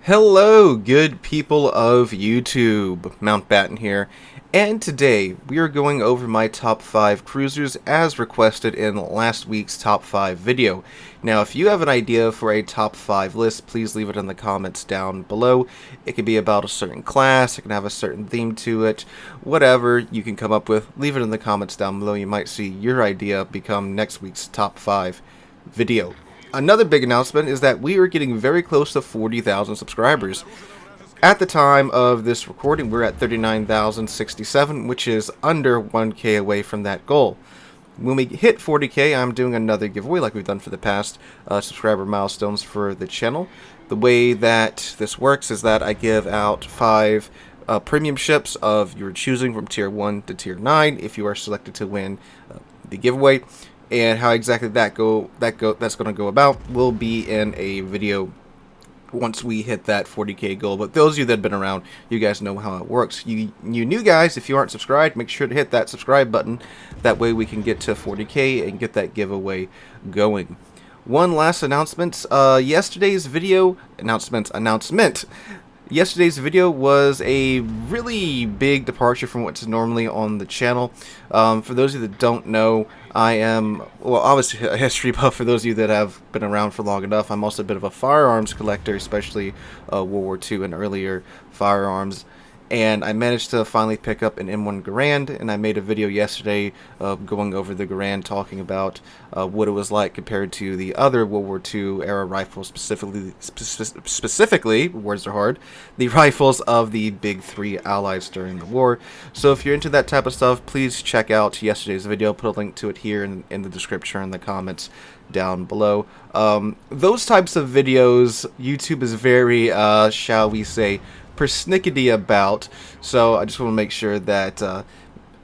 Hello, good people of YouTube. Mountbatten here, and today we are going over my top 5 cruisers as requested in last week's top 5 video. Now, if you have an idea for a top 5 list, please leave it in the comments down below. It can be about a certain class, it can have a certain theme to it, whatever you can come up with, leave it in the comments down below. You might see your idea become next week's top 5 video. Another big announcement is that we are getting very close to 40,000 subscribers. At the time of this recording, we're at 39,067, which is under 1K away from that goal. When we hit 40K, I'm doing another giveaway like we've done for the past subscriber milestones for the channel. The way that this works is that I give out 5 premium ships of your choosing from tier 1 to tier 9 if you are selected to win the giveaway. And how exactly that's going to go about will be in a video once we hit that 40K goal. But those of you that have been around, you guys know how it works. You new guys, if you aren't subscribed, make sure to hit that subscribe button. That way we can get to 40K and get that giveaway going. One last announcement. Yesterday's video announcement. Yesterday's video was a really big departure from what's normally on the channel. For those of you that don't know, I am, well, obviously a history buff. For those of you that have been around for long enough, I'm also a bit of a firearms collector, especially World War II and earlier firearms. And I managed to finally pick up an M1 Garand, and I made a video yesterday going over the Garand, talking about what it was like compared to the other World War II era rifles, specifically, words are hard, the rifles of the big 3 allies during the war. So if you're into that type of stuff, please check out yesterday's video. I'll put a link to it here in the description or in the comments down below. Those types of videos, YouTube is very, shall we say, persnickety about, so I just want to make sure that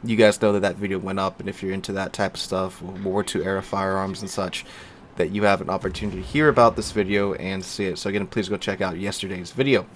you guys know that that video went up, and if you're into that type of stuff, World War II era firearms and such, that you have an opportunity to hear about this video and see it. So again, please go check out yesterday's video.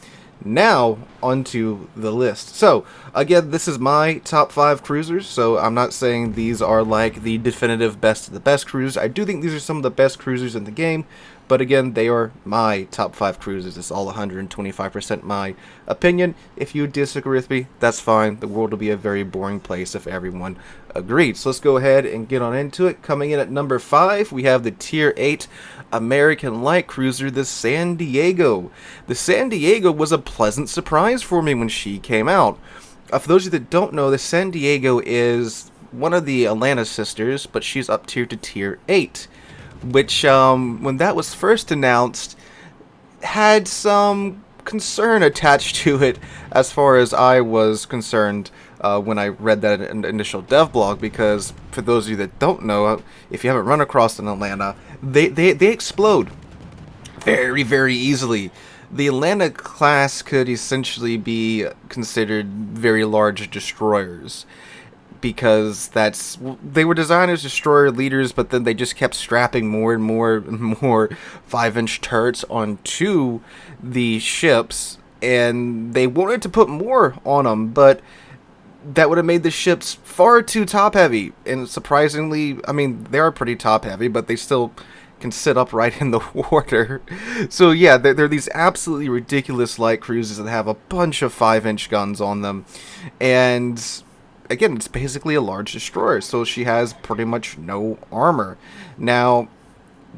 Now, onto the list. So, again, this is my top 5 cruisers, so I'm not saying these are like the definitive best of the best cruisers. I do think these are some of the best cruisers in the game, but again, they are my top 5 cruisers. It's all 125% my opinion. If you disagree with me, that's fine. The world will be a very boring place if everyone agreed. So let's go ahead and get on into it. Coming in at number 5, we have the Tier 8 American light cruiser, the San Diego. The San Diego was a pleasant surprise for me when she came out. For those of you that don't know, the San Diego is one of the Atlanta sisters, but she's up tier to tier 8, which when that was first announced had some concern attached to it as far as I was concerned when I read that initial dev blog, because for those of you that don't know, if you haven't run across an Atlanta, they explode very, very easily. The Atlanta class could essentially be considered very large destroyers, because they were designed as destroyer leaders, but then they just kept strapping more and more and more 5-inch turrets onto the ships, and they wanted to put more on them, but that would have made the ships far too top heavy. And surprisingly, I mean, they are pretty top heavy, but they still can sit upright in the water. So yeah, they're these absolutely ridiculous light cruisers that have a bunch of 5-inch guns on them, and again, it's basically a large destroyer, so she has pretty much no armor. Now,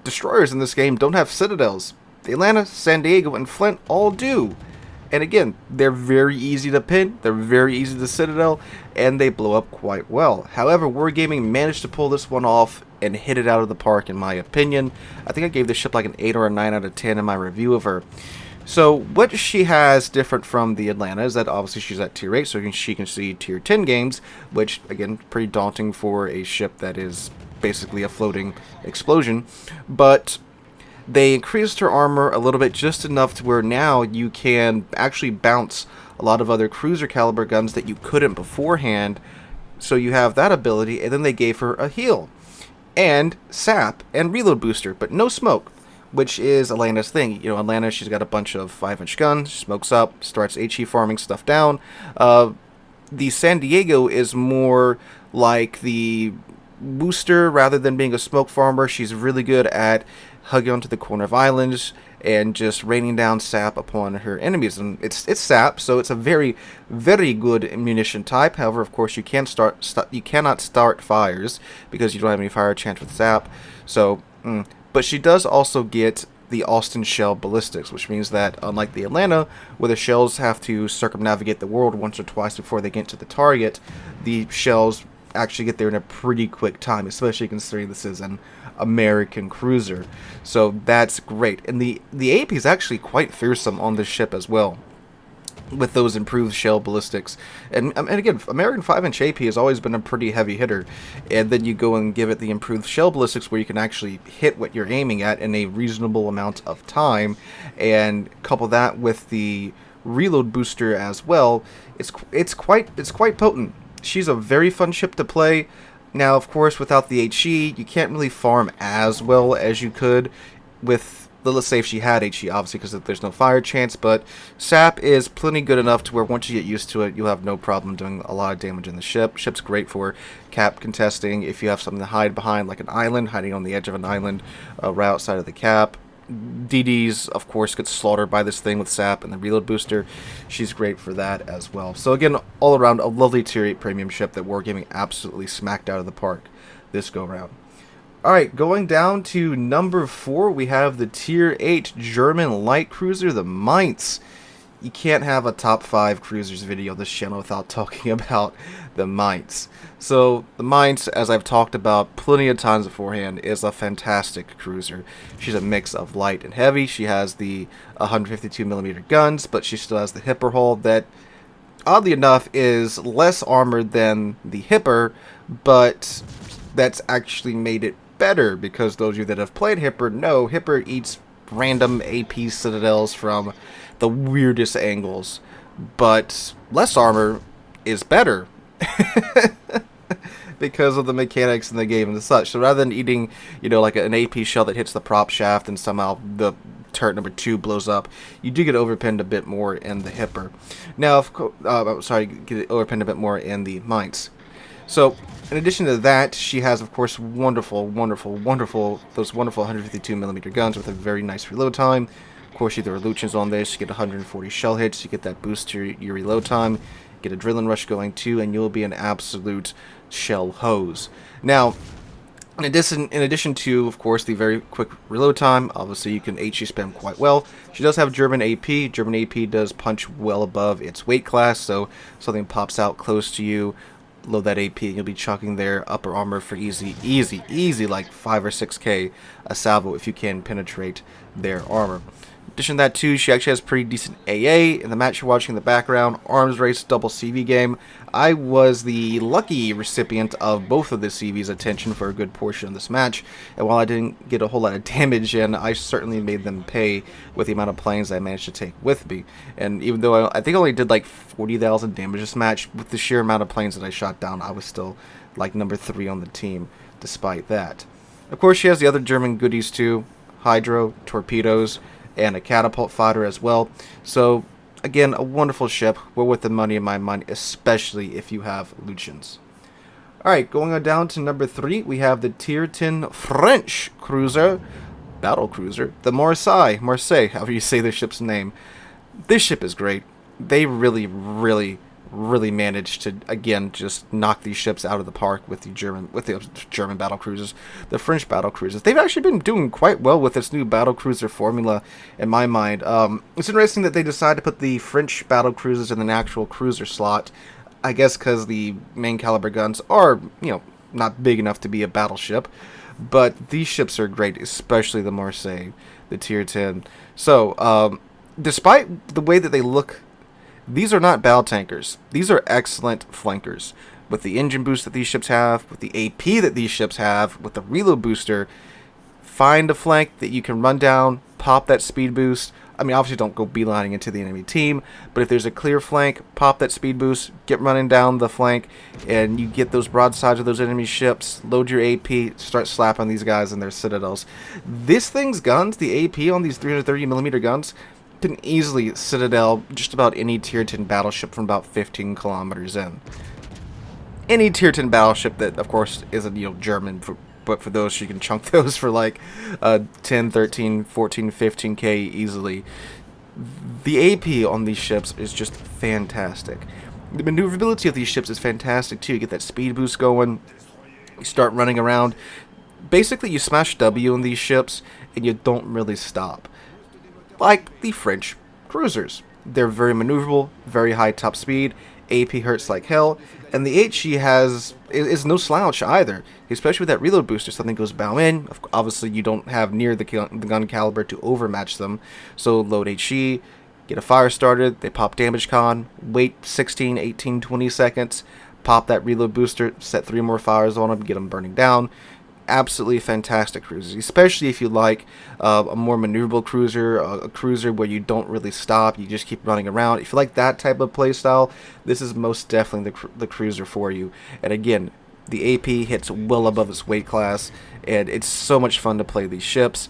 destroyers in this game don't have citadels. The Atlanta, San Diego, and Flint all do. And again, they're very easy to pin, they're very easy to citadel, and they blow up quite well. However, Wargaming managed to pull this one off and hit it out of the park, in my opinion. I think I gave this ship like an 8 or a 9 out of 10 in my review of her. So what she has different from the Atlanta is that obviously she's at tier 8, so she can see tier 10 games, which again, pretty daunting for a ship that is basically a floating explosion. But they increased her armor a little bit, just enough to where now you can actually bounce a lot of other cruiser caliber guns that you couldn't beforehand. So you have that ability, and then they gave her a heal and sap and reload booster, but no smoke, which is Atlanta's thing. You know, Atlanta, she's got a bunch of 5-inch guns, smokes up, starts HE farming stuff down. The San Diego is more like the booster rather than being a smoke farmer. She's really good at hugging onto the corner of islands and just raining down sap upon her enemies. And it's sap, so it's a very, very good munition type. However, of course, you cannot start fires because you don't have any fire chance with sap. So, but she does also get the Austin shell ballistics, which means that unlike the Atlanta, where the shells have to circumnavigate the world once or twice before they get to the target, the shells actually get there in a pretty quick time, especially considering this is an American cruiser. So that's great. And the AP is actually quite fearsome on this ship as well, with those improved shell ballistics. And again, American 5-inch AP has always been a pretty heavy hitter, and then you go and give it the improved shell ballistics where you can actually hit what you're aiming at in a reasonable amount of time, and couple that with the reload booster as well. It's quite potent. She's a very fun ship to play. Now, of course, without the HE, you can't really farm as well as you could with, let's say if she had HE, obviously, because there's no fire chance, but SAP is plenty good enough to where once you get used to it, you'll have no problem doing a lot of damage in the ship. Ship's great for cap contesting, if you have something to hide behind, like an island, hiding on the edge of an island right outside of the cap. DDs, of course, get slaughtered by this thing with SAP and the reload booster. She's great for that as well. So again, all around, a lovely tier 8 premium ship that Wargaming absolutely smacked out of the park this go round. Alright, going down to number 4, we have the tier 8 German light cruiser, the Mainz. You can't have a top 5 cruisers video on this channel without talking about the Mainz. So, the Mainz, as I've talked about plenty of times beforehand, is a fantastic cruiser. She's a mix of light and heavy. She has the 152mm guns, but she still has the hipper hull that, oddly enough, is less armored than the hipper, but that's actually made it better, because those of you that have played hipper know hipper eats random AP citadels from the weirdest angles, but less armor is better because of the mechanics in the game and such. So rather than eating, like an AP shell that hits the prop shaft and somehow the turret number 2 blows up, you do get overpinned a bit more in the hipper. Now, get overpinned a bit more in the Mainz. So, in addition to that, she has, of course, those wonderful 152mm guns with a very nice reload time. Of course, you throw Lucians on this, you get 140 shell hits, you get that boost to your reload time, get Adrenaline Rush going too, and you'll be an absolute shell hose. Now, in addition to, of course, the very quick reload time, obviously you can HE spam quite well. She does have German AP. German AP does punch well above its weight class, so something pops out close to you, load that AP, and you'll be chucking their upper armor for easy, like 5 or 6k a salvo if you can penetrate their armor. In addition to that too, she actually has pretty decent AA. In the match you're watching in the background, arms race double CV game, I was the lucky recipient of both of the CV's attention for a good portion of this match, and while I didn't get a whole lot of damage in, I certainly made them pay with the amount of planes I managed to take with me. And even though I think I only did like 40,000 damage this match, with the sheer amount of planes that I shot down, I was still like number 3 on the team despite that. Of course, she has the other German goodies too, hydro, torpedoes, and a catapult fighter as well. So again, a wonderful ship, well worth the money in my mind, especially if you have Lucians. Alright, going on down to number 3, we have the tier 10 French cruiser, battle cruiser, the Marseille, however you say the ship's name. This ship is great. They really managed to, again, just knock these ships out of the park with the German battle cruisers, the French battle cruisers. They've actually been doing quite well with this new battle cruiser formula, in my mind. It's interesting that they decided to put the French battle cruisers in an actual cruiser slot. I guess because the main caliber guns are, not big enough to be a battleship. But these ships are great, especially the Marseille, the tier 10. So, despite the way that they look, these are not battle tankers. These are excellent flankers. With the engine boost that these ships have, with the AP that these ships have, with the reload booster, find a flank that you can run down, pop that speed boost. I mean, obviously don't go beelining into the enemy team, but if there's a clear flank, pop that speed boost, get running down the flank, and you get those broadsides of those enemy ships, load your AP, start slapping these guys in their citadels. This thing's guns, the AP on these 330mm guns, can easily citadel just about any tier 10 battleship from about 15 kilometers in. Any tier 10 battleship that, of course, isn't German, but for those, you can chunk those for like 10, 13, 14, 15k easily. The AP on these ships is just fantastic. The maneuverability of these ships is fantastic too. You get that speed boost going, you start running around. Basically, you smash W on these ships, and you don't really stop. Like the French cruisers. They're very maneuverable, very high top speed, AP hurts like hell, and the HE is no slouch either, especially with that reload booster. Something goes bow in, obviously you don't have near the gun caliber to overmatch them, so load HE, get a fire started, they pop damage con, wait 16, 18, 20 seconds, pop that reload booster, set 3 more fires on them, get them burning down. Absolutely fantastic cruisers, especially if you like a more maneuverable cruiser, a cruiser where you don't really stop, you just keep running around. If you like that type of playstyle, this is most definitely the cruiser for you. And again, the AP hits well above its weight class, and it's so much fun to play these ships.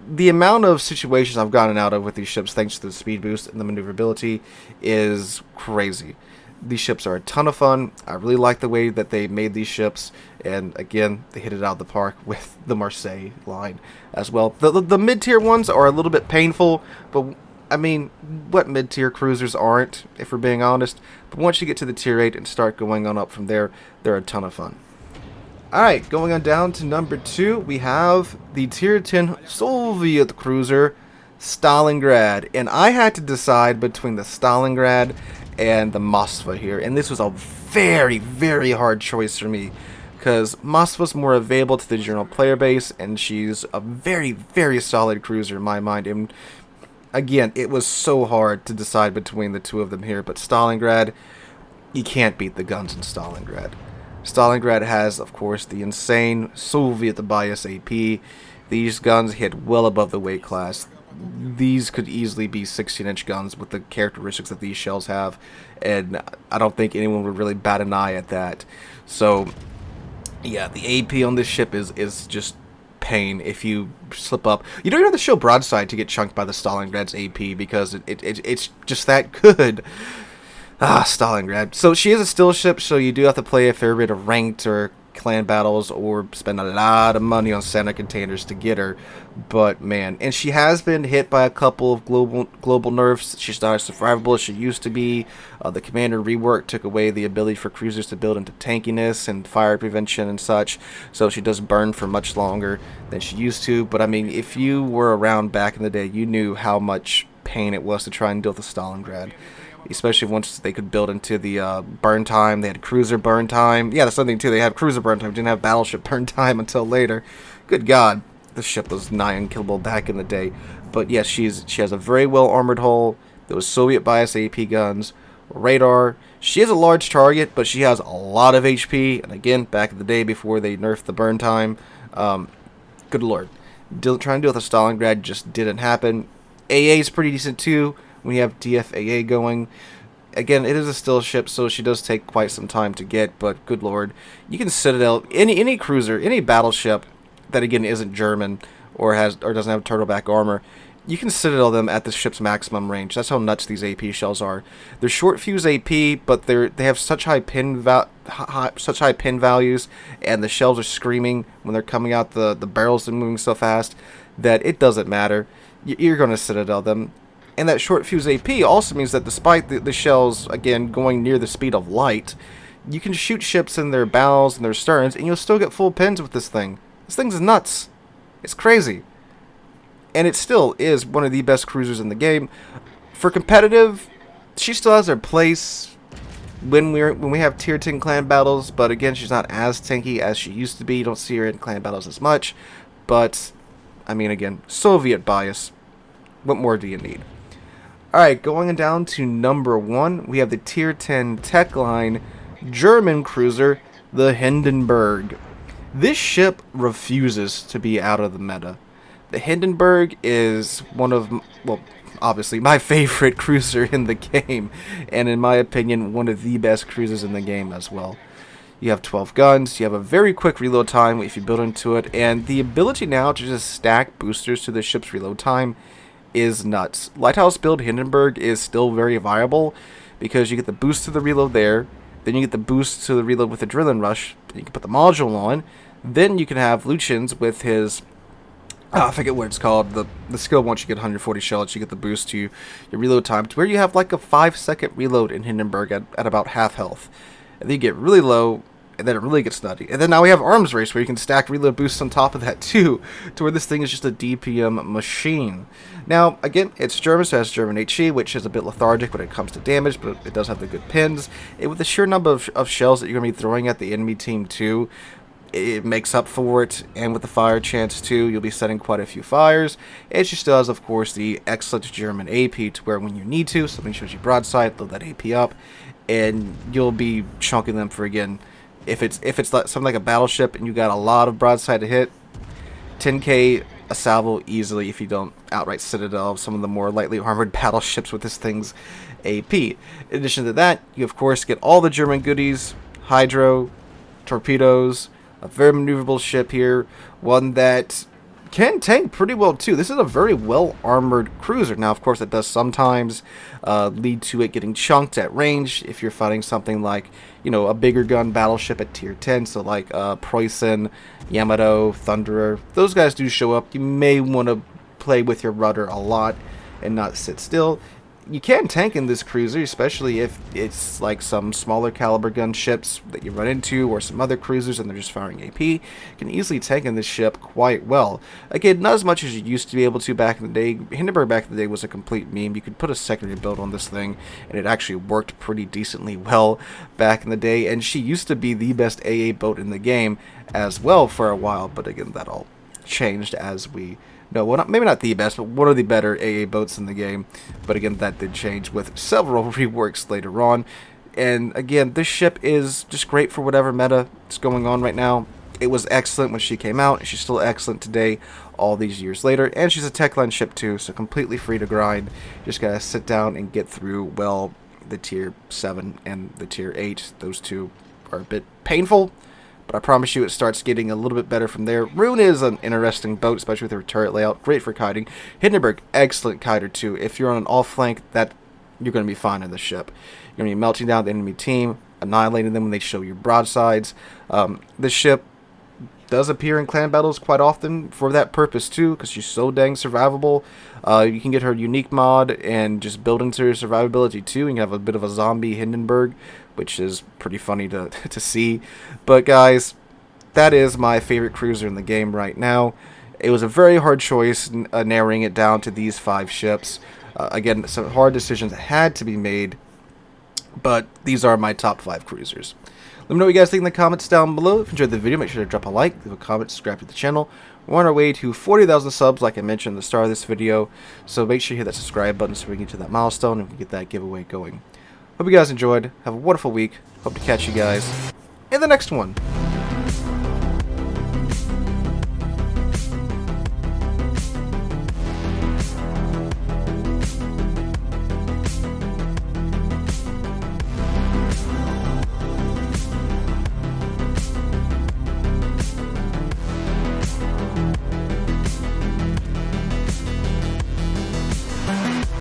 The amount of situations I've gotten out of with these ships, thanks to the speed boost and the maneuverability, is crazy. These ships are a ton of fun. I really like the way that they made these ships, and again, they hit it out of the park with the Marseille line as well. The mid-tier ones are a little bit painful, but I mean, what mid-tier cruisers aren't, if we're being honest? But once you get to the tier 8 and start going on up from there, they're a ton of fun. Alright, going on down to number 2, we have the tier 10 Soviet cruiser, Stalingrad. And I had to decide between the Stalingrad and the Moskva here, and this was a very, very hard choice for me, because Moskva's more available to the general player base, and she's a very, very solid cruiser in my mind. And again, it was so hard to decide between the two of them here, but Stalingrad, you can't beat the guns in Stalingrad. Stalingrad has, of course, the insane Soviet bias AP. These guns hit well above the weight class. These could easily be 16-inch guns with the characteristics that these shells have, and I don't think anyone would really bat an eye at that. So, yeah, the AP on this ship is just pain if you slip up. You don't even have to show broadside to get chunked by the Stalingrad's AP, because it's just that good. Stalingrad. So she is a still ship, so you do have to play a fair bit of ranked or clan battles, or spend a lot of money on center containers to get her. But man, and she has been hit by a couple of global nerfs. She's not as survivable as she used to be. The commander rework took away the ability for cruisers to build into tankiness and fire prevention and such, so she does burn for much longer than she used to. But I mean, if you were around back in the day, you knew how much pain it was to try and deal with the Stalingrad, especially once they could build into the burn time. They had cruiser burn time. Yeah, that's something too. They had cruiser burn time. Didn't have battleship burn time until later. Good God, this ship was nigh unkillable back in the day. But yes, she has a very well armored hull. Those Soviet bias AP guns, radar. She is a large target, but she has a lot of HP. And again, back in the day before they nerfed the burn time, good lord, trying to deal with a Stalingrad just didn't happen. AA is pretty decent too. We have DFAA going. Again, it is a still ship, so she does take quite some time to get, but good lord, you can Citadel any cruiser, any battleship that again isn't German or doesn't have turtleback armor. You can Citadel them at the ship's maximum range. That's how nuts these AP shells are. They're short fuse AP, but they have such high pin values, and the shells are screaming when they're coming out. The barrels are moving so fast that it doesn't matter. You're going to Citadel them. And that short fuse AP also means that despite the shells, again, going near the speed of light, you can shoot ships in their bows and their sterns, and you'll still get full pins with this thing. This thing's nuts. It's crazy. And it still is one of the best cruisers in the game. For competitive, she still has her place when we have tier 10 clan battles, but again, she's not as tanky as she used to be. You don't see her in clan battles as much. But, I mean, again, Soviet bias. What more do you need? Alright, going down to number 1, we have the tier 10 tech line German cruiser, the Hindenburg. This ship refuses to be out of the meta. The Hindenburg is one of, well, obviously my favorite cruiser in the game, and in my opinion, one of the best cruisers in the game as well. You have 12 guns, you have a very quick reload time if you build into it, and the ability now to just stack boosters to the ship's reload time is nuts. Lighthouse build Hindenburg is still very viable because you get the boost to the reload there, Then you get the boost to the reload with Adrenaline Rush. Then you can put the module on. Then you can have Lucian's with his... I forget what it's called. The skill, once you get 140 shells, you get the boost to your reload time, to where you have like a 5-second reload in Hindenburg at about half health. And then you get really low, and then it really gets nutty. And then now we have Arms Race, where you can stack reload boosts on top of that too, to where this thing is just a DPM machine. Now, again, it's German, so it has German HE, which is a bit lethargic when it comes to damage, but it does have the good pins. And with the sheer number of shells that you're going to be throwing at the enemy team too, it makes up for it, and with the fire chance too, you'll be setting quite a few fires. And she still has, of course, the excellent German AP, to where when you need to, something shows you broadside, load that AP up, and you'll be chunking them for, again, if it's like something like a battleship and you got a lot of broadside to hit, 10k a salvo easily if you don't outright Citadel some of the more lightly armored battleships with this thing's AP. In addition to that, you of course get all the German goodies, hydro, torpedoes, a very maneuverable ship here, one that can tank pretty well too. This is a very well armored cruiser. Now, of course, it does sometimes lead to it getting chunked at range if you're fighting something like, you know, a bigger gun battleship at tier 10. So like Preußen, Yamato, Thunderer. Those guys do show up. You may want to play with your rudder a lot and not sit still. You can tank in this cruiser, especially if it's like some smaller caliber gunships that you run into, or some other cruisers and they're just firing AP. You can easily tank in this ship quite well. Again, not as much as you used to be able to back in the day. Hindenburg back in the day was a complete meme. You could put a secondary build on this thing, and it actually worked pretty decently well back in the day. And she used to be the best AA boat in the game as well for a while, but again, that all changed as we... No, well, maybe not the best, but one of the better AA boats in the game. But again, that did change with several reworks later on. And again, this ship is just great for whatever meta is going on right now. It was excellent when she came out, and she's still excellent today, all these years later. And she's a Declan ship too, so completely free to grind. Just gotta sit down and get through, well, the tier 7 and the tier 8. Those two are a bit painful, but I promise you it starts getting a little bit better from there. Rune is an interesting boat, especially with her turret layout. Great for kiting. Hindenburg, excellent kiter too. If you're on an off flank, that you're going to be fine in the ship. You're going to be melting down the enemy team, annihilating them when they show you broadsides. This ship does appear in clan battles quite often for that purpose too, because she's so dang survivable. You can get her unique mod and just build into her survivability too, and you have a bit of a zombie Hindenburg, which is pretty funny to see. But guys, that is my favorite cruiser in the game right now. It was a very hard choice, narrowing it down to these 5 ships. Again, some hard decisions had to be made, but these are my top 5 cruisers. Let me know what you guys think in the comments down below. If you enjoyed the video, make sure to drop a like, leave a comment, subscribe to the channel. We're on our way to 40,000 subs, like I mentioned at the start of this video. So make sure you hit that subscribe button so we can get to that milestone and we can get that giveaway going. Hope you guys enjoyed. Have a wonderful week. Hope to catch you guys in the next one.